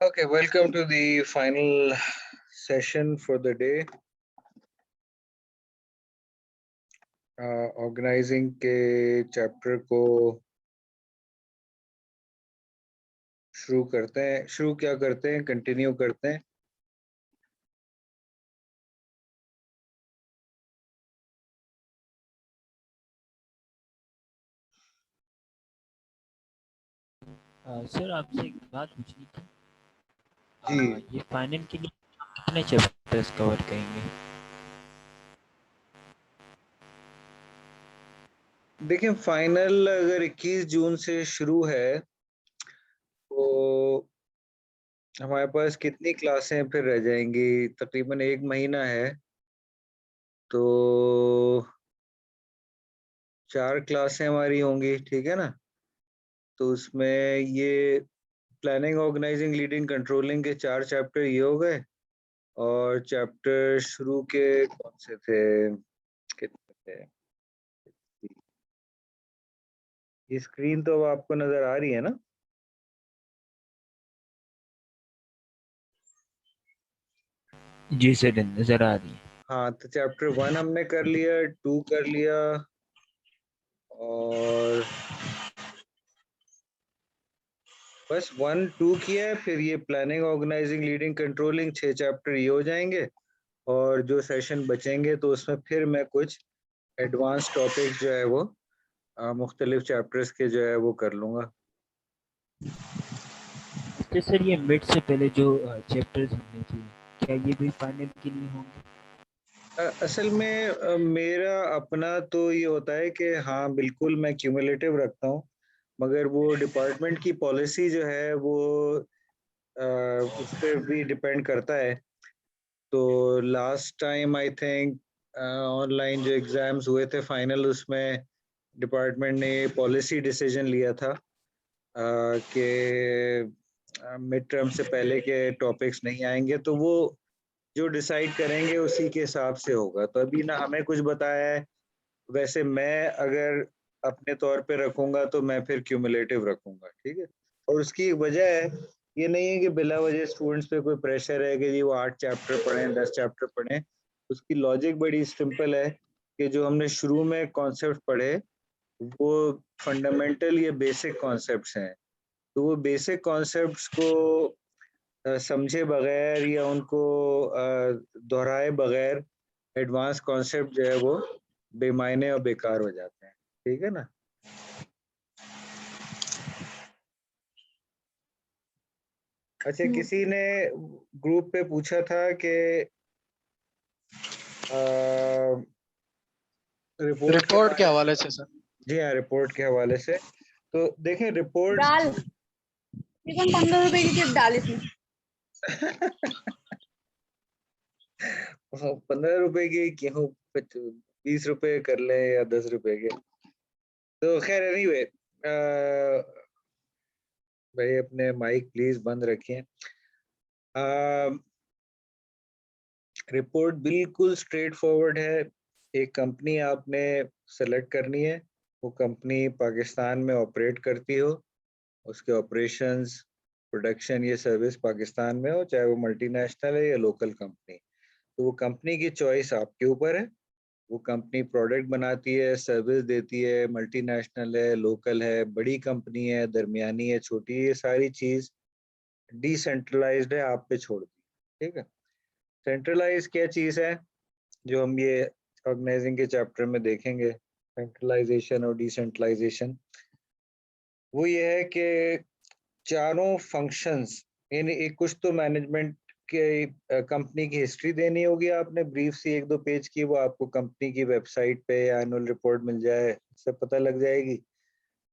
Okay, welcome to the final session for the day. Organizing के chapter को शुरू करते हैं। शुरू क्या करते हैं, कंटिन्यू करते हैं। सर आपसे एक बात पूछनी थी। जी, ये फाइनल के लिए कितने चैप्टर्स कवर करेंगे? देखिए फाइनल अगर 21 जून से शुरू है तो हमारे पास कितनी क्लासें फिर रह जाएंगी? तकरीबन 1 महीना है, तो 4 क्लासें हमारी होंगी, ठीक है ना? तो उसमें ये प्लानिंग, ऑर्गेनाइजिंग, लीडिंग, कंट्रोलिंग के 4 चैप्टर ये हो गए। और चैप्टर शुरू के कौन से थे, कितने थे? ये स्क्रीन तो अब आपको नजर आ रही है ना? जी सर, नजर आ रही है। हाँ, तो चैप्टर 1 हमने कर लिया, 2 कर लिया, और बस 1 2 किया है। फिर ये planning, organizing, leading, controlling 6 chapter ये हो जाएंगे। और जो सेशन बचेंगे तो उसमें फिर मैं कुछ एडवांस टॉपिक जो है वो मुख्तलिफ चैप्टर्स के जो है वो कर लूँगा। अच्छा सर, ये मिड से पहले जो चैप्टर्स होने चाहिए, क्या ये भी फाइनल के लिए होंगे? असल में मेरा अपना तो ये होता है कि हाँ, बिल्कुल मैं क्यूमुलेटिव रखता हूँ, मगर वो डिपार्टमेंट की पॉलिसी जो है वो उस पे भी डिपेंड करता है। तो last time I think online जो एग्ज़ाम्स हुए थे फाइनल, उसमें डिपार्टमेंट ने पॉलिसी डिसीजन लिया था कि मिड टर्म से पहले के टॉपिक्स नहीं आएँगे, तो वो जो डिसाइड करेंगे उसी के हिसाब से होगा। तो अभी ना हमें कुछ बताया है। वैसे मैं अगर अपने तौर पे रखूँगा तो मैं फिर क्यूमुलेटिव रखूँगा, ठीक है? और उसकी एक वजह है, ये नहीं है कि बिला वजह स्टूडेंट्स पे कोई प्रेशर है कि जी वो 8 चैप्टर पढ़ें, 10 चैप्टर पढ़ें। उसकी लॉजिक बड़ी सिंपल है कि जो हमने शुरू में कॉन्सेप्ट पढ़े, वो फंडामेंटल या बेसिक कॉन्सेप्ट्स हैं। तो वो बेसिक कॉन्सेप्ट्स को समझे बगैर या उनको दोहराए बगैर एडवांस कॉन्सेप्ट जो है वो बेमायने और बेकार हो जाते हैं, ठीक है ना? अच्छा, किसी ने ग्रुप पे पूछा था कि रिपोर्ट के रिपोर्ट के बारे में। हवाले से सर। जी हाँ, रिपोर्ट के हवाले से। तो देखें रिपोर्ट डाल चिकन 15 रुपए की चिप डाल इसमें। 15 रुपए की क्यों, 20 रुपए कर ले या 10 रुपए के। तो खैर एनीवे, भाई अपने माइक प्लीज बंद रखिए। रिपोर्ट बिल्कुल स्ट्रेट फॉरवर्ड है। एक कंपनी आपने सेलेक्ट करनी है, वो कंपनी पाकिस्तान में ऑपरेट करती हो, उसके ऑपरेशंस, प्रोडक्शन, ये सर्विस पाकिस्तान में हो, चाहे वो मल्टीनेशनल है या लोकल कंपनी। तो वो कंपनी की चॉइस आपके ऊपर है। वो कंपनी प्रोडक्ट बनाती है, सर्विस देती है, मल्टीनेशनल है, लोकल है, बड़ी कंपनी है, दरमियानी है, छोटी है, ये सारी चीज डिसेंट्रलाइज्ड है, आप पे छोड़ दी, ठीक है? सेंट्रलाइज क्या चीज है, जो हम ये ऑर्गेनाइजिंग के चैप्टर में देखेंगे, सेंट्रलाइजेशन और डिसेंट्रलाइजेशन। वो ये है कि चारों फंक्शंस, यानी एक कुछ तो मैनेजमेंट के कंपनी की हिस्ट्री देनी होगी आपने, ब्रीफ सी 1-2 पेज की, वो आपको कंपनी की वेबसाइट पे या एनुअल रिपोर्ट मिल जाए, सब पता लग जाएगी।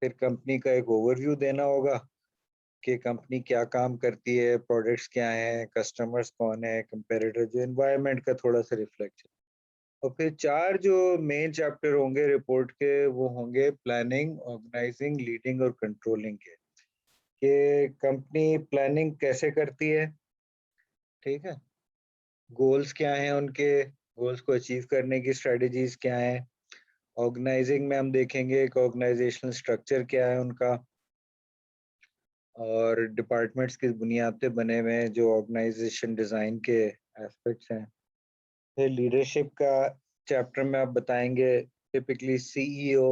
फिर कंपनी का एक ओवरव्यू देना होगा कि कंपनी क्या काम करती है, प्रोडक्ट्स क्या हैं, कस्टमर्स कौन है, कंपेरेटर, जो एनवायरनमेंट का थोड़ा सा रिफ्लेक्शन। और फिर 4 जो मेन चैप्टर होंगे रिपोर्ट के, वो होंगे प्लानिंग, ऑर्गेनाइजिंग, लीडिंग और कंट्रोलिंग के। कि कंपनी प्लानिंग कैसे करती है, ठीक है? गोल्स क्या हैं उनके, गोल्स को अचीव करने की स्ट्रेटजीज क्या हैं। ऑर्गेनाइजिंग में हम देखेंगे कि ऑर्गेनाइजेशनल स्ट्रक्चर क्या है उनका। और डिपार्टमेंट्स की बुनियाद पे बने हुए हैं जो ऑर्गेनाइजेशन डिज़ाइन के एस्पेक्ट्स हैं। फिर लीडरशिप का चैप्टर में आप बताएंगे टिपिकली सीईओ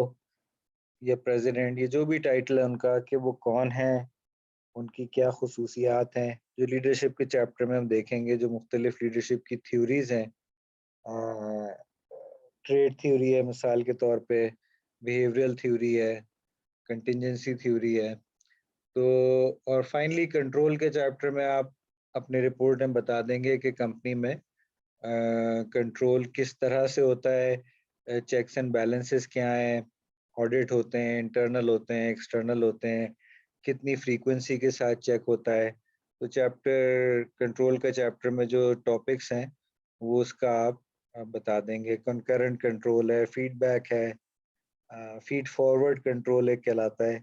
या प्रेसिडेंट, ये जो भी टाइटल है उनका, कि वो कौन है, उनकी क्या खसूसियात हैं। जो लीडरशिप के चैप्टर में हम देखेंगे जो मुख्तलिफ लीडरशिप की थ्योरीज हैं, ट्रेड थ्योरी है मिसाल के तौर पे, बिहेवियरल थ्योरी है, कंटिजेंसी थ्योरी है। तो और फाइनली कंट्रोल के चैप्टर में आप अपनी रिपोर्ट में बता देंगे कि कंपनी में कंट्रोल किस तरह से होता है, चेक्स एंड बैलेंसेस क्या हैं, ऑडिट होते हैं, इंटरनल होते हैं, एक्सटर्नल होते हैं, कितनी फ्रीक्वेंसी के साथ चेक होता है। तो चैप्टर कंट्रोल का चैप्टर में जो टॉपिक्स हैं वो उसका आप बता देंगे। कंकरेंट कंट्रोल है, फीडबैक है, फीड फॉरवर्ड कंट्रोल एक कहलाता है।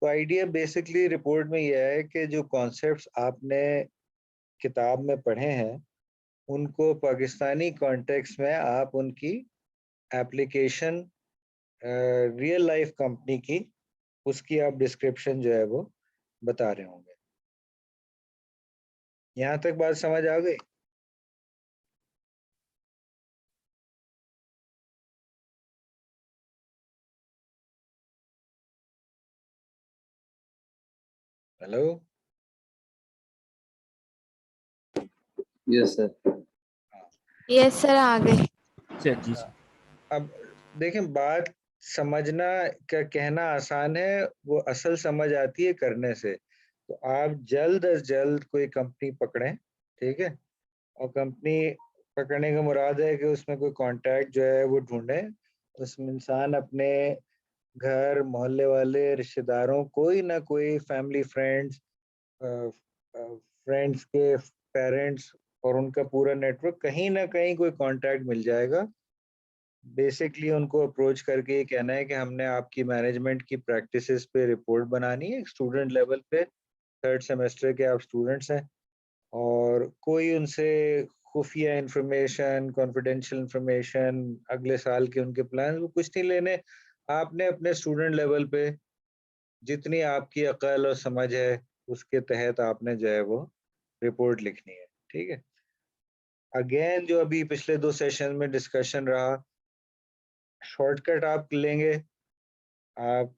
तो आइडिया बेसिकली रिपोर्ट में यह है कि जो कॉन्सेप्ट्स आपने किताब में पढ़े हैं उनको पाकिस्तानी कॉन्टेक्स्ट में आप उनकी एप्लीकेशन रियल लाइफ कंपनी की, उसकी आप डिस्क्रिप्शन जो है वो बता रहे होंगे। यहाँ तक बात समझ आ गई? Hello? Yes sir. Yes sir, आ गए। सर जी सर। अब देखें, बात समझना का कहना आसान है, वो असल समझ आती है करने से। तो आप जल्द अज जल्द कोई कंपनी पकड़ें, ठीक है? और कंपनी पकड़ने का मुराद है कि उसमें कोई कांटेक्ट जो है वो ढूंढें। उसमें इंसान अपने घर, मोहल्ले वाले, रिश्तेदारों, कोई ना कोई फैमिली, फ्रेंड्स, फ्रेंड्स के पेरेंट्स और उनका पूरा नेटवर्क, कहीं ना कहीं कोई कांटेक्ट मिल जाएगा। बेसिकली उनको अप्रोच करके ये कहना है कि हमने आपकी मैनेजमेंट की प्रैक्टिसेस पे रिपोर्ट बनानी है। स्टूडेंट लेवल पे, थर्ड सेमेस्टर के आप स्टूडेंट्स हैं और कोई उनसे खुफिया इंफॉर्मेशन, कॉन्फिडेंशियल इंफॉर्मेशन, अगले साल के उनके प्लान, वो कुछ नहीं लेने। आपने अपने स्टूडेंट लेवल पे जितनी आपकी अकल और समझ है उसके तहत आपने जो है वो रिपोर्ट लिखनी है, ठीक है? अगेन जो अभी पिछले 2 सेशन में डिस्कशन रहा, शॉर्टकट आप लेंगे, आप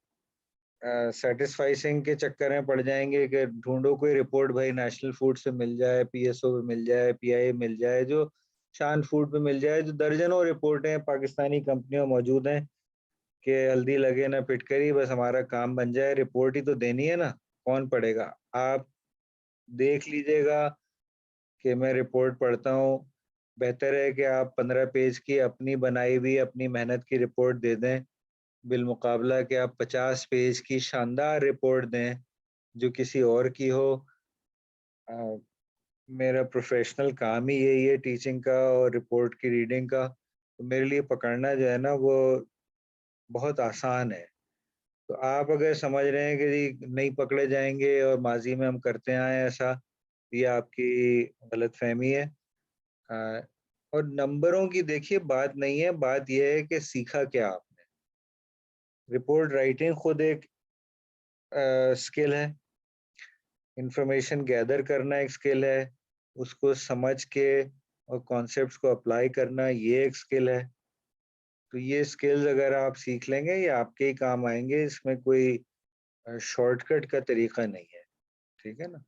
सेटिस्फाइसिंग के चक्कर में पड़ जाएंगे कि ढूंढो कोई रिपोर्ट भाई नेशनल फूड से मिल जाए, पीएसओ पे मिल जाए, पीआई मिल जाए, जो शान फूड पे मिल जाए। जो दर्जनों रिपोर्टें पाकिस्तानी कंपनियों मौजूद हैं कि हल्दी लगे ना पिटकरी, बस हमारा काम बन जाए, रिपोर्ट ही तो देनी है ना, कौन पढ़ेगा? आप देख लीजिएगा कि मैं रिपोर्ट पढ़ता हूँ, बेहतर है कि आप 15 पेज की अपनी बनाई हुई अपनी मेहनत की रिपोर्ट दे दें, बिलमुकाबला कि आप 50 पेज की शानदार रिपोर्ट दें जो किसी और की हो। अ, मेरा प्रोफेशनल काम ही यही है, टीचिंग का और रिपोर्ट की रीडिंग का। तो मेरे लिए पकड़ना जो है ना वो बहुत आसान है। तो आप अगर समझ रहे हैं कि जी नहीं पकड़े जाएंगे और माजी में हम करते आए हैं ऐसा, ये आपकी गलतफहमी है। अ, और नंबरों की देखिए बात नहीं है, बात यह है कि सीखा क्या आपने। रिपोर्ट राइटिंग खुद एक स्किल है, इंफॉर्मेशन गैदर करना एक स्किल है, उसको समझ के और कॉन्सेप्ट्स को अप्लाई करना ये एक स्किल है। तो ये स्किल्स अगर आप सीख लेंगे ये आपके ही काम आएंगे, इसमें कोई शॉर्टकट का तरीका नहीं है, ठीक है ना?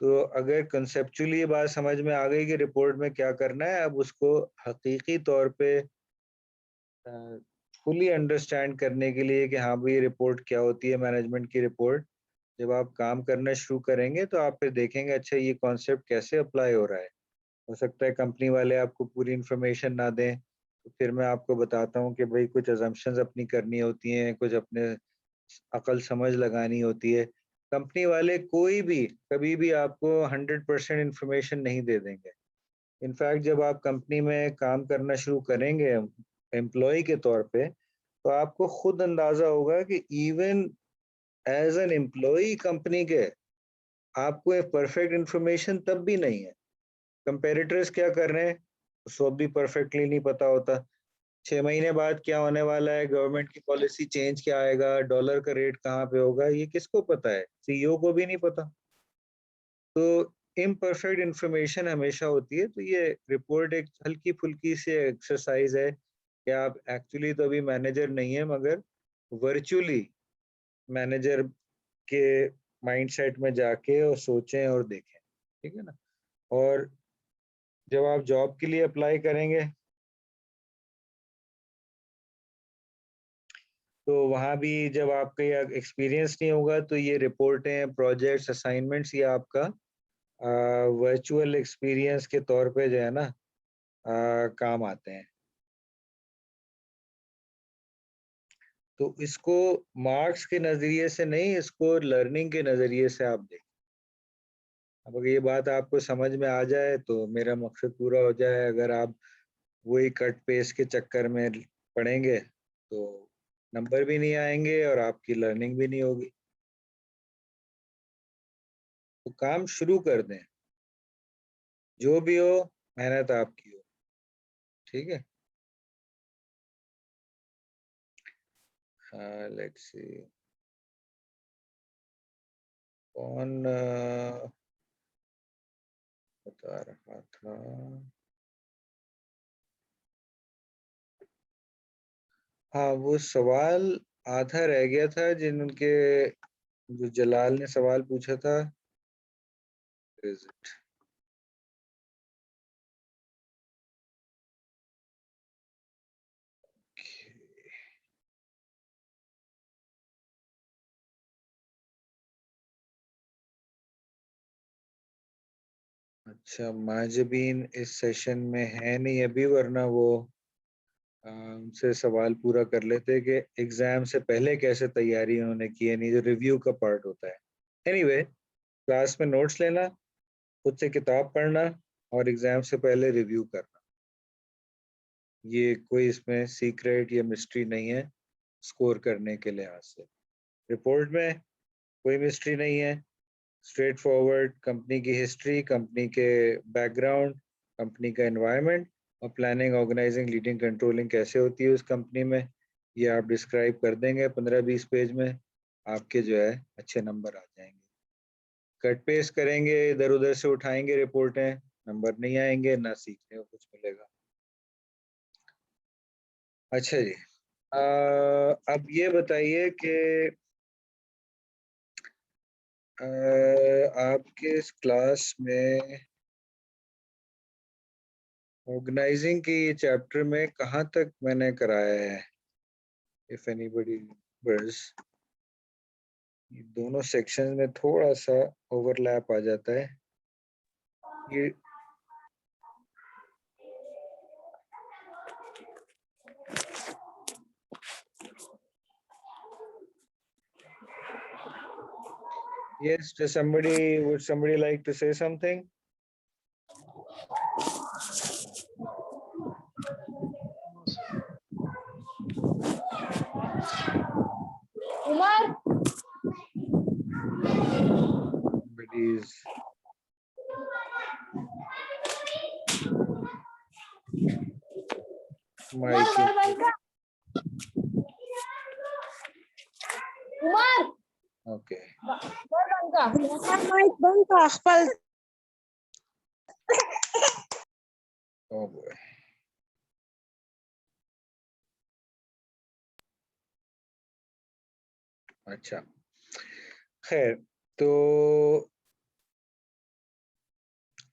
तो अगर कंसेप्चुअली ये बात समझ में आ गई कि रिपोर्ट में क्या करना है, अब उसको हकीकी तौर पे फुली अंडरस्टैंड करने के लिए कि हाँ भाई रिपोर्ट क्या होती है, मैनेजमेंट की रिपोर्ट, जब आप काम करना शुरू करेंगे तो आप फिर देखेंगे अच्छा ये कॉन्सेप्ट कैसे अप्लाई हो रहा है। हो सकता है कंपनी वाले आपको पूरी इंफॉर्मेशन ना दें, तो फिर मैं आपको बताता हूँ कि भाई कुछ अजम्पशंस अपनी करनी होती हैं, कुछ अपने अकल समझ लगानी होती है। कंपनी वाले कोई भी कभी भी आपको 100% इंफॉर्मेशन नहीं दे देंगे। इनफैक्ट जब आप कंपनी में काम करना शुरू करेंगे एम्प्लॉय के तौर पे, तो आपको खुद अंदाजा होगा कि even as an employ company के आपको एक परफेक्ट इंफॉर्मेशन तब भी नहीं है। कंपेरेटर्स क्या कर रहे हैं उसको भी परफेक्टली नहीं पता होता। 6 महीने बाद क्या होने वाला है, गवर्नमेंट की पॉलिसी चेंज क्या आएगा, डॉलर का रेट कहाँ पे होगा, ये किसको पता है? सीईओ को भी नहीं पता। तो इम्परफेक्ट इंफॉर्मेशन हमेशा होती है। तो ये रिपोर्ट एक हल्की फुल्की सी एक्सरसाइज है कि आप एक्चुअली तो अभी मैनेजर नहीं है, मगर वर्चुअली मैनेजर के माइंडसेट में जाके और सोचें और देखें, ठीक है ना। और जब आप जॉब के लिए अप्लाई करेंगे तो वहाँ भी जब आपका एक्सपीरियंस नहीं होगा तो ये रिपोर्टें, प्रोजेक्ट्स, असाइनमेंट्स ये आपका वर्चुअल एक्सपीरियंस के तौर पे जो है ना काम आते हैं। तो इसको मार्क्स के नज़रिए से नहीं, इसको लर्निंग के नज़रिए से आप देखें। अब अगर ये बात आपको समझ में आ जाए तो मेरा मकसद पूरा हो जाए। अगर आप वही कट पेस्ट के चक्कर में पढ़ेंगे तो नंबर भी नहीं आएंगे और आपकी लर्निंग भी नहीं होगी। तो काम शुरू कर दें, जो भी हो मेहनत आपकी हो, ठीक है। लेट्स सी कौन बता रहा था। हाँ, वो सवाल आधा रह गया था जिनके जो जलाल ने सवाल पूछा था। Is it? अच्छा, माजबीन इस सेशन में है नहीं अभी, वरना वो उनसे सवाल पूरा कर लेते कि एग्जाम से पहले कैसे तैयारी उन्होंने की है, नहीं जो रिव्यू का पार्ट होता है। एनीवे, क्लास में नोट्स लेना, खुद से किताब पढ़ना और एग्जाम से पहले रिव्यू करना, ये कोई इसमें सीक्रेट या मिस्ट्री नहीं है स्कोर करने के लिहाज से। रिपोर्ट में कोई मिस्ट्री नहीं है, स्ट्रेट फॉरवर्ड कंपनी की हिस्ट्री, कंपनी के बैकग्राउंड, कंपनी का एनवायरनमेंट और प्लानिंग, ऑर्गेनाइजिंग, लीडिंग, कंट्रोलिंग कैसे होती है उस कंपनी में, ये आप डिस्क्राइब कर देंगे 15-20 पेज में, आपके जो है अच्छे नंबर आ जाएंगे। कट पेस्ट करेंगे, इधर उधर से उठाएंगे रिपोर्टें, नंबर नहीं आएंगे, ना सीखने को कुछ मिलेगा। अच्छा जी, अब ये बताइए कि आपके इस क्लास में ऑर्गेनाइजिंग के ये चैप्टर में कहाँ तक मैंने कराया है? इफ एनीबडी रिमेंबर्स, ये दोनों सेक्शन में थोड़ा सा ओवरलैप आ जाता है। ये yes, would somebody like to say something? Umar, Somebody's Umar, mic Umar is bhai ka. Umar, okay. Umar bhai ka. Mic bang ka. Aspal. Oh boy. अच्छा, खैर, तो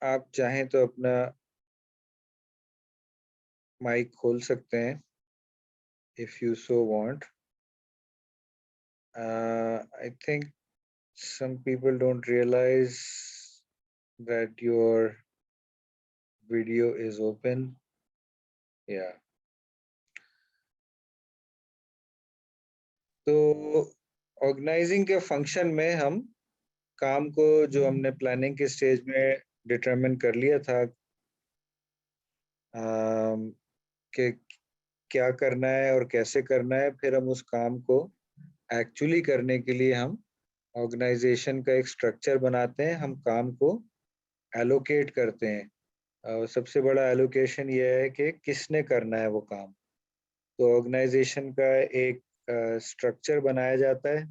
आप चाहें तो अपना माइक खोल सकते हैं if you so want. I think some people don't realize that your video is open. Yeah. तो ऑर्गेनाइजिंग के फंक्शन में हम काम को जो हमने प्लानिंग के स्टेज में डिटरमिन कर लिया था कि क्या करना है और कैसे करना है, फिर हम उस काम को एक्चुअली करने के लिए हम ऑर्गेनाइजेशन का एक स्ट्रक्चर बनाते हैं, हम काम को एलोकेट करते हैं। सबसे बड़ा एलोकेशन ये है कि किसने करना है वो काम, तो ऑर्गेनाइजेशन का एक स्ट्रक्चर बनाया जाता है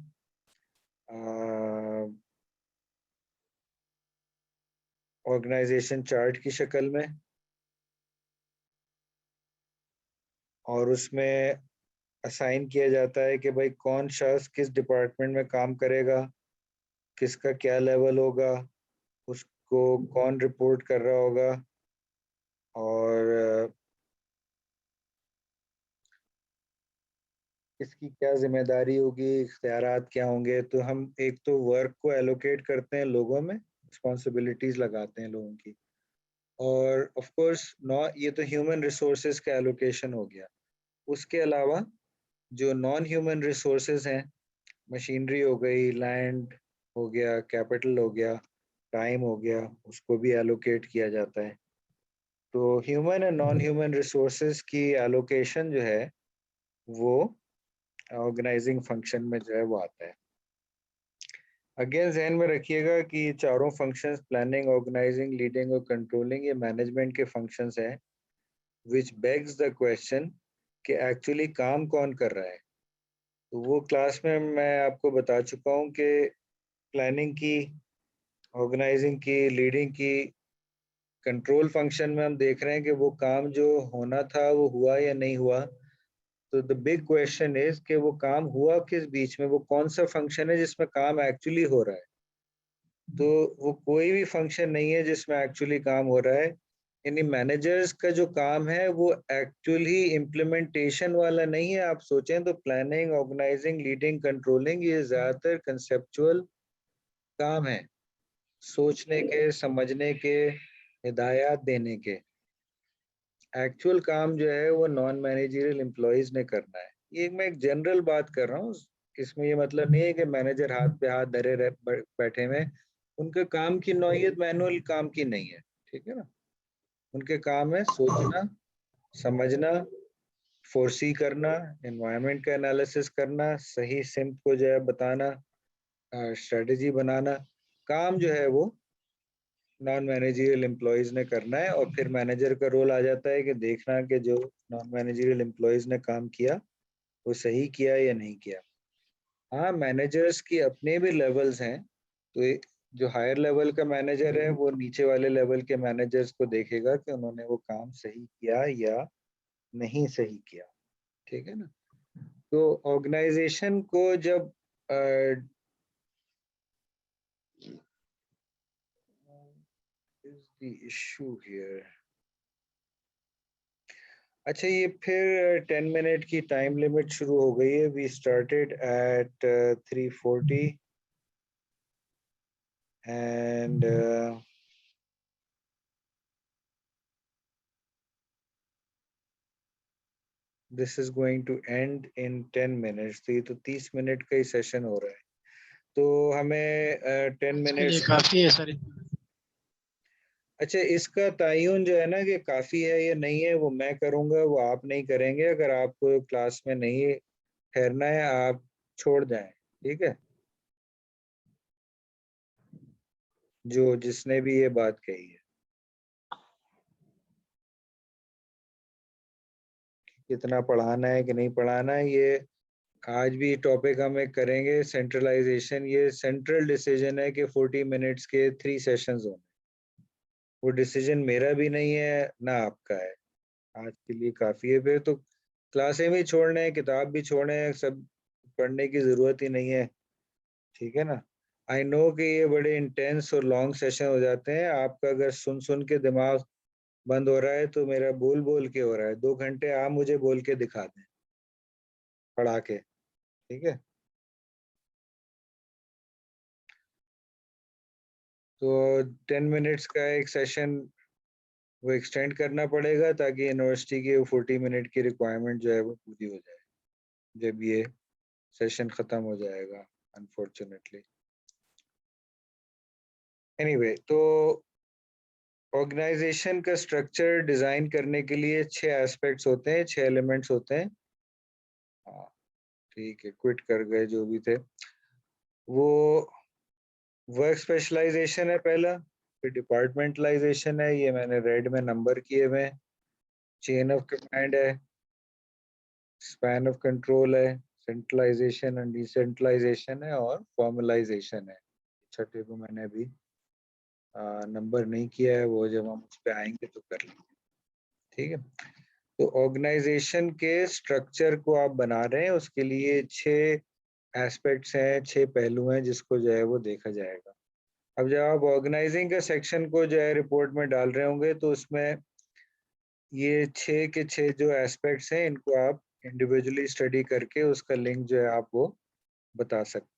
ऑर्गेनाइजेशन चार्ट की शक्ल में, और उसमें असाइन किया जाता है कि भाई कौन शख्स किस डिपार्टमेंट में काम करेगा, किसका क्या लेवल होगा, उसको कौन रिपोर्ट कर रहा होगा, और किसकी क्या जिम्मेदारी होगी, इख्तियारात क्या होंगे। तो हम एक तो वर्क को एलोकेट करते हैं, लोगों में रिस्पॉन्सिबिलिटीज लगाते हैं लोगों की, और ऑफ कोर्स ये तो ह्यूमन रिसोर्सेज का एलोकेशन हो गया। उसके अलावा जो नॉन ह्यूमन रिसोर्सेज हैं, मशीनरी हो गई, लैंड हो गया, कैपिटल हो गया, टाइम हो गया, उसको भी एलोकेट किया जाता है। तो human and non human resources की एलोकेशन जो है वो ऑर्गेनाइजिंग फंक्शन में जो है वो आता है। अगेन ध्यान में रखिएगा कि ये चारों फंक्शंस, प्लानिंग, ऑर्गेनाइजिंग, लीडिंग और कंट्रोलिंग, ये मैनेजमेंट के फंक्शंस हैं, विच बेग्स द क्वेश्चन कि एक्चुअली काम कौन कर रहा है। तो वो क्लास में मैं आपको बता चुका हूँ कि प्लानिंग की, ऑर्गेनाइजिंग की, लीडिंग की, कंट्रोल फंक्शन में हम देख रहे हैं कि वो काम जो होना था वो हुआ या नहीं हुआ। तो द बिग क्वेश्चन इज कि वो काम हुआ किस बीच में, वो कौन सा फंक्शन है जिसमें काम एक्चुअली हो रहा है। तो वो कोई भी फंक्शन नहीं है जिसमें एक्चुअली काम हो रहा है। यानी मैनेजर्स का जो काम है वो एक्चुअली इम्प्लीमेंटेशन वाला नहीं है। आप सोचें तो प्लानिंग, ऑर्गेनाइजिंग, लीडिंग, कंट्रोलिंग, ये ज्यादातर कंसेप्चुअल काम है, सोचने के, समझने के, हिदायत देने के। एक्चुअल काम जो है वो नॉन मैनेजरियल एम्प्लॉयज ने करना है। ये मैं एक जनरल बात कर रहा हूँ, इसमें ये मतलब नहीं है कि मैनेजर हाथ पे हाथ धरे बैठे हुए। उनके काम की नौइयत मैनुअल काम की नहीं है, ठीक है ना। उनके काम है सोचना, समझना, फोरसी करना, एनवायरनमेंट का एनालिसिस करना, सही सिम्त को जो है बताना, स्ट्रेटेजी बनाना। काम जो है वो नॉन मैनेजरियल एम्प्लॉयज ने करना है, और फिर मैनेजर का रोल आ जाता है कि देखना कि जो नॉन मैनेजरियल एम्प्लॉयज ने काम किया वो सही किया या नहीं किया। हाँ, मैनेजर्स की अपने भी लेवल्स हैं। तो जो हायर लेवल का मैनेजर है वो नीचे वाले लेवल के मैनेजर्स को देखेगा कि उन्होंने वो काम सही किया या नहीं सही किया, ठीक है ना। तो ऑर्गेनाइजेशन को जब is the issue here? अच्छा, ये फिर 10 मिनट की टाइम लिमिट शुरू हो गई है। We started at 3:40 and this is going to end in 10 minutes. तो ये तो 30 मिनट का ही सेशन हो रहा है। तो हमें 10 मिनट्स काफी है सर। अच्छा, इसका तयन जो है ना कि काफी है या नहीं है, वो मैं करूंगा, वो आप नहीं करेंगे। अगर आपको क्लास में नहीं ठहरना है आप छोड़ जाएं, ठीक है। जो जिसने भी ये बात कही है, कितना पढ़ाना है कि नहीं पढ़ाना है, ये आज भी टॉपिक हम एक करेंगे। सेंट्रलाइजेशन, ये सेंट्रल डिसीजन है कि 40 मिनट्स के 3 सेशंस होंगे। वो डिसीजन मेरा भी नहीं है ना आपका है। आज के लिए काफी है। फिर तो क्लासें भी छोड़ने हैं, किताब भी छोड़ने हैं, सब पढ़ने की जरूरत ही नहीं है, ठीक है ना। आई नो कि ये बड़े इंटेंस और लॉन्ग सेशन हो जाते हैं। आपका अगर सुन सुन के दिमाग बंद हो रहा है तो मेरा बोल बोल के हो रहा है। 2 घंटे आप मुझे बोल के दिखा दें, पढ़ा के, ठीक है। तो 10 मिनट्स का एक सेशन वो एक्सटेंड करना पड़ेगा ताकि यूनिवर्सिटी की 40 मिनट की रिक्वायरमेंट जो है वो पूरी हो जाए जब ये सेशन खत्म हो जाएगा, अनफॉर्चुनेटली। एनीवे, तो ऑर्गेनाइजेशन का स्ट्रक्चर डिजाइन करने के लिए 6 एस्पेक्ट्स होते हैं, 6 एलिमेंट्स होते हैं। हाँ, ठीक है, क्विट कर गए जो भी थे। वो वर्क स्पेशलाइजेशन है पहला, फिर डिपार्टमेंटलाइजेशन है, ये मैंने रेड में नंबर किए हुए हैं। चेन ऑफ कमांड है, स्पैन ऑफ कंट्रोल है, सेंट्रलाइजेशन एंड डिसेंट्रलाइजेशन है और फॉर्मलाइजेशन है। छठे को मैंने अभी नंबर नहीं किया है, वो जब हम उस पर आएंगे तो कर लेंगे। ठीक है, तो ऑर्गेनाइजेशन के स्ट्रक्चर को आप बना रहे हैं, उसके लिए 6 एस्पेक्ट्स हैं, 6 पहलू हैं जिसको जो है वो देखा जाएगा। अब जब आप ऑर्गेनाइजिंग का सेक्शन को जो है रिपोर्ट में डाल रहे होंगे तो उसमें ये 6 के 6 जो एस्पेक्ट्स हैं इनको आप इंडिविजुअली स्टडी करके उसका लिंक जो है आप वो बता सकते।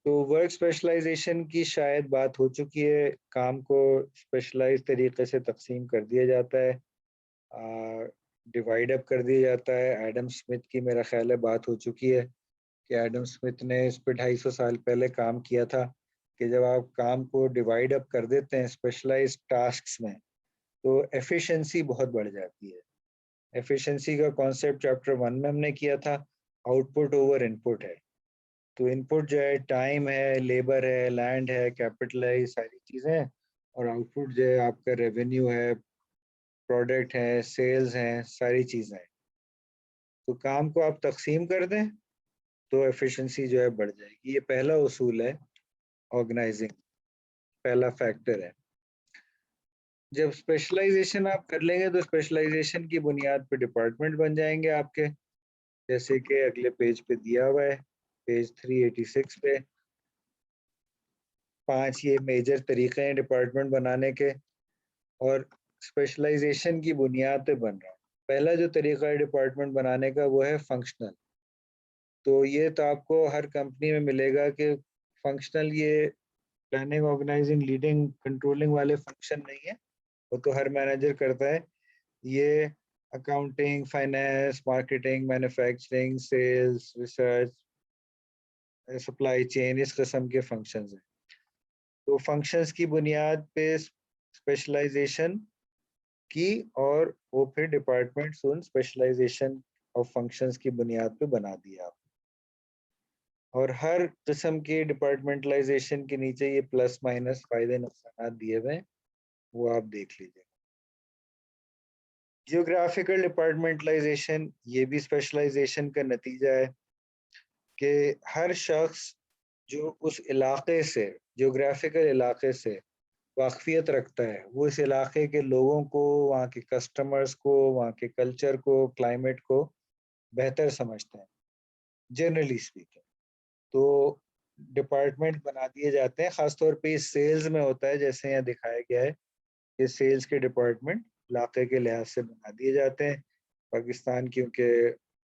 तो वर्क स्पेशलाइजेशन की शायद बात हो चुकी है, काम को स्पेशलाइज तरीके से तकसीम कर दिया जाता है, डिवाइड अप कर दिया जाता है। एडम स्मिथ की मेरा ख्याल है बात हो चुकी है कि एडम स्मिथ ने इस पर 250 साल पहले काम किया था कि जब आप काम को डिवाइड अप कर देते हैं स्पेशलाइज टास्क्स में तो एफिशिएंसी बहुत बढ़ जाती है। एफिशिएंसी का कॉन्सेप्ट चैप्टर 1 में हमने किया था, आउटपुट ओवर इनपुट है। तो इनपुट जो है टाइम है, लेबर है, लैंड है, कैपिटल है, ये सारी चीज़ें हैं, और आउटपुट जो है आपका रेवेन्यू है, प्रोडक्ट है, सेल्स हैं, सारी चीज़ें हैं। तो काम को आप तकसीम कर दें तो एफिशिएंसी जो है बढ़ जाएगी। ये पहला उसूल है ऑर्गेनाइजिंग, पहला फैक्टर है। जब स्पेशलाइजेशन आप कर लेंगे तो स्पेशलाइजेशन की बुनियाद पे डिपार्टमेंट बन जाएंगे आपके, जैसे कि अगले पेज पे दिया हुआ है, पेज 386 पे 5 ये मेजर तरीके हैं डिपार्टमेंट बनाने के और स्पेशलाइजेशन की बुनियाद पे बन रहा है। पहला जो तरीका है डिपार्टमेंट बनाने का वो है फंक्शनल। तो ये तो आपको हर कंपनी में मिलेगा कि फंक्शनल ये प्लानिंग, ऑर्गेनाइजिंग, लीडिंग, कंट्रोलिंग वाले फंक्शन नहीं है, वो तो हर मैनेजर करता है। ये accounting, finance, marketing, manufacturing, sales, research, supply chain, इस किस्म के फंक्शंस हैं। तो फंक्शंस की बुनियाद पे स्पेशलाइजेशन की और वो फिर डिपार्टमेंट्स उन स्पेशलाइजेशन ऑफ फंक्शंस की बुनियाद पे बना दिया। और हर किस्म के डिपार्टमेंटलाइजेशन के नीचे ये प्लस माइनस फायदे नुकसान दिए हुए हैं, वो आप देख लीजिए। जियोग्राफिकल डिपार्टमेंटलाइजेशन ये भी स्पेशलाइजेशन का नतीजा है कि हर शख्स जो उस इलाके से, जियोग्राफिकल इलाके से वाकफियत रखता है, वो इस इलाके के लोगों को, वहाँ के कस्टमर्स को, वहाँ के कल्चर को, क्लाइमेट को बेहतर समझता है जनरली स्पीकिंग। तो डिपार्टमेंट बना दिए जाते हैं, खासतौर पे सेल्स में होता है, जैसे यहाँ दिखाया गया है कि सेल्स के डिपार्टमेंट इलाके के लिहाज से बना दिए जाते हैं। पाकिस्तान क्योंकि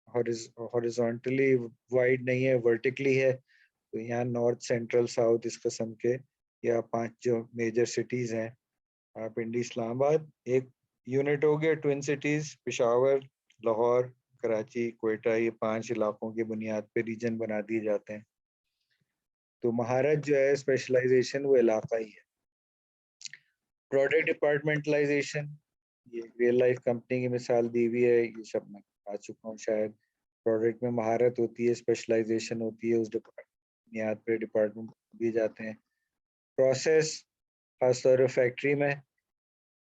हॉरिजॉन्टली वाइड नहीं है, वर्टिकली है, तो यहाँ नॉर्थ, सेंट्रल, साउथ इस किस्म के या 5 जो मेजर सिटीज़ हैं, पिंडी, इस्लामाबाद एक यूनिट हो गया, ट्विन सिटीज़ पेशावर, लाहौर, कराची, कोयटा, ये 5 इलाकों की बुनियाद पे रीजन बना दिए जाते हैं। तो महारत जो है स्पेशलाइजेशन वो इलाका ही है। प्रोडक्ट डिपार्टमेंटलाइजेशन, ये रियल लाइफ कंपनी की मिसाल दी हुई है, ये सब मैं आ चुका हूँ शायद। प्रोडक्ट में महारत होती है, स्पेशलाइजेशन होती है, उस बुनियाद पे डिपार्टमेंट दिए जाते हैं। प्रोसेस, खासतौर पर फैक्ट्री में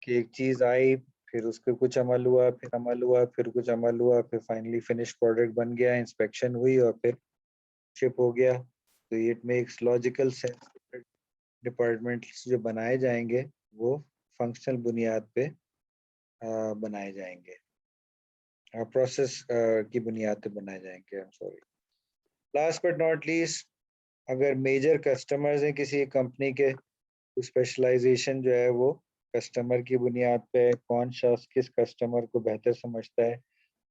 कि एक चीज़ आई, फिर उसके कुछ अमल हुआ, फिर अमल हुआ, फिर कुछ अमल हुआ, फिर फाइनली फिनिश प्रोडक्ट बन गया, इंस्पेक्शन हुई और फिर शिप हो गया। तो it makes logical sense departments जो बनाए जाएंगे वो फंक्शनल बुनियाद पे बनाए जाएंगे, प्रोसेस की बुनियाद पे बनाए जाएंगे। I am sorry. Last but not least, अगर मेजर कस्टमर्स हैं किसी कंपनी के तो स्पेशलाइजेशन जो है वो कस्टमर की बुनियाद पे, कौन शख्स किस कस्टमर को बेहतर समझता है।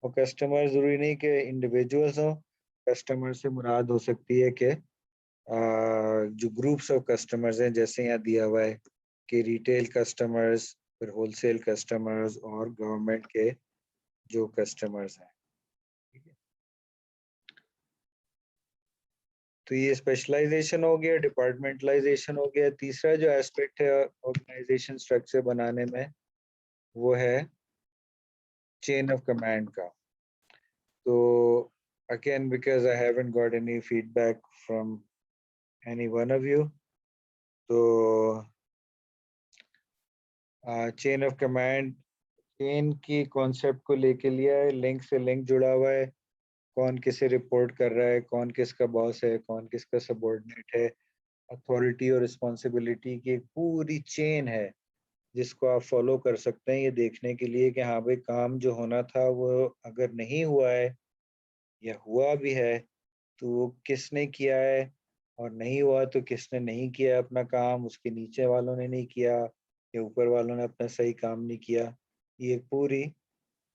और कस्टमर ज़रूरी नहीं कि इंडिविजुअल्स हों, कस्टमर से मुराद हो सकती है कि जो ग्रुप्स ऑफ कस्टमर्स हैं, जैसे यहाँ दिया हुआ है कि रिटेल कस्टमर्स, फिर होलसेल कस्टमर्स और गवर्नमेंट के जो कस्टमर्स हैं। ठीक है, तो ये स्पेशलाइजेशन हो गया, डिपार्टमेंटलाइजेशन हो गया। तीसरा जो एस्पेक्ट है ऑर्गेनाइजेशन स्ट्रक्चर बनाने में वो है चेन ऑफ कमांड का। तो again, because I haven't got any feedback from any one of you, तो चेन ऑफ कमांड चेन की कॉन्सेप्ट को लेके लिया है, लिंक से लिंक जुड़ा हुआ है, कौन किसे रिपोर्ट कर रहा है, कौन किसका बॉस है, कौन किसका सबऑर्डिनेट है, अथॉरिटी और रिस्पॉन्सिबिलिटी की एक पूरी चेन है जिसको आप फॉलो कर सकते हैं ये देखने के लिए कि हाँ भाई काम जो होना था वो अगर नहीं हुआ है या हुआ भी है तो वो किसने किया है, और नहीं हुआ तो किसने नहीं किया अपना काम, उसके नीचे वालों ने नहीं किया या ऊपर वालों ने अपना सही काम नहीं किया। ये पूरी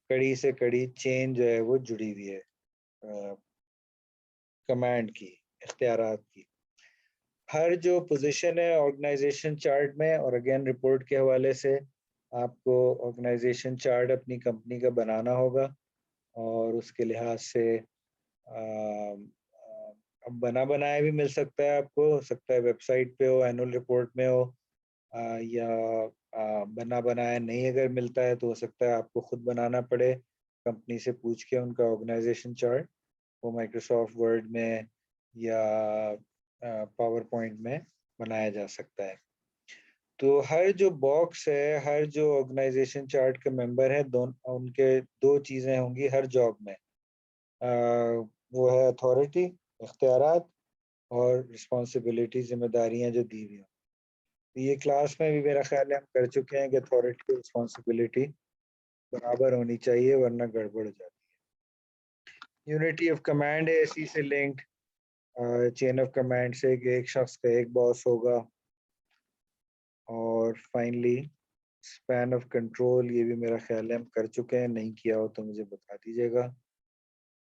कड़ी से कड़ी चेन जो है वो जुड़ी हुई है कमांड की, इख्तियारात की। हर जो पोजीशन है ऑर्गेनाइजेशन चार्ट में, और अगेन रिपोर्ट के हवाले से आपको ऑर्गेनाइजेशन चार्ट अपनी कंपनी का बनाना होगा, और उसके लिहाज से अब बना बनाया भी मिल सकता है आपको, हो सकता है वेबसाइट पे हो, एनुअल रिपोर्ट में हो, या बना बनाया नहीं अगर मिलता है तो हो सकता है आपको खुद बनाना पड़े कंपनी से पूछ के उनका ऑर्गेनाइजेशन चार्ट, वो माइक्रोसॉफ्ट वर्ड में या पावर पॉइंट में बनाया जा सकता है। तो हर जो बॉक्स है, हर जो ऑर्गेनाइजेशन चार्ट के मेंबर है, उनके दो चीज़ें होंगी हर जॉब में, वो है अथॉरिटी, इख्तियारात, और रिस्पॉन्सिबिलिटी, जिम्मेदारियां जो दी हुई हैं। तो ये क्लास में भी मेरा ख्याल है हम कर चुके हैं कि अथॉरिटी और रिस्पॉन्सिबिलिटी बराबर होनी चाहिए वरना गड़बड़ हो जाती है। यूनिटी ऑफ कमांड है इसी से लिंक्ड, चेन ऑफ कमांड से कि एक शख्स का एक बॉस होगा। और फाइनली स्पैन ऑफ कंट्रोल, ये भी मेरा ख्याल है हम कर चुके हैं, नहीं किया हो तो मुझे बता दीजिएगा।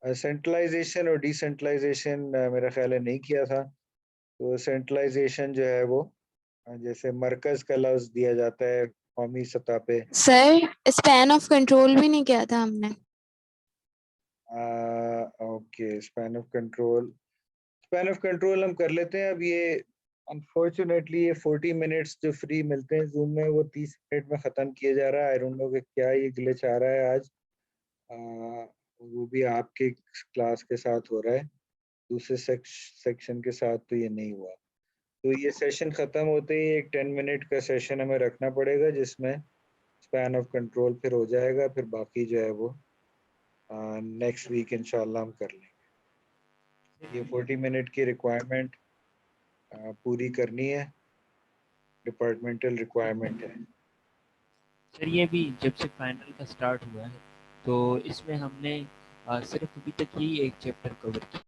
सेंट्रलाइजेशन और डिसेंट्रलाइजेशन मेरा ख्याल है नहीं किया था। तो सेंट्रलाइजेशन जो है वो जैसे मरकज का लफ्ज दिया जाता है कौमी सतह पे। सर स्पैन ऑफ कंट्रोल भी नहीं किया था हमने। ओके, स्पैन ऑफ कंट्रोल हम कर लेते हैं। अब ये अनफॉर्चुनेटली ये 40 मिनट्स जो फ्री मिलते हैं जूम में वो 30 मिनट में ख़त्म किया जा रहा है। आई डोंट नो कि क्या ये ग्लिच आ रहा है आज, आ, वो भी आपके क्लास के साथ हो रहा है, दूसरे सेक्शन के साथ तो ये नहीं हुआ। तो ये सेशन ख़त्म होते ही एक 10 मिनट का सेशन हमें रखना पड़ेगा जिसमें स्पैन ऑफ कंट्रोल फिर हो जाएगा, फिर बाकी जो है वो नेक्स्ट वीक इंशाल्लाह हम कर लेंगे। ये 40 मिनट की रिक्वायरमेंट पूरी करनी है, डिपार्टमेंटल रिक्वायरमेंट है। सर ये भी जब से फाइनल का स्टार्ट हुआ है तो इसमें हमने सिर्फ अभी तक यही एक चैप्टर कवर किया।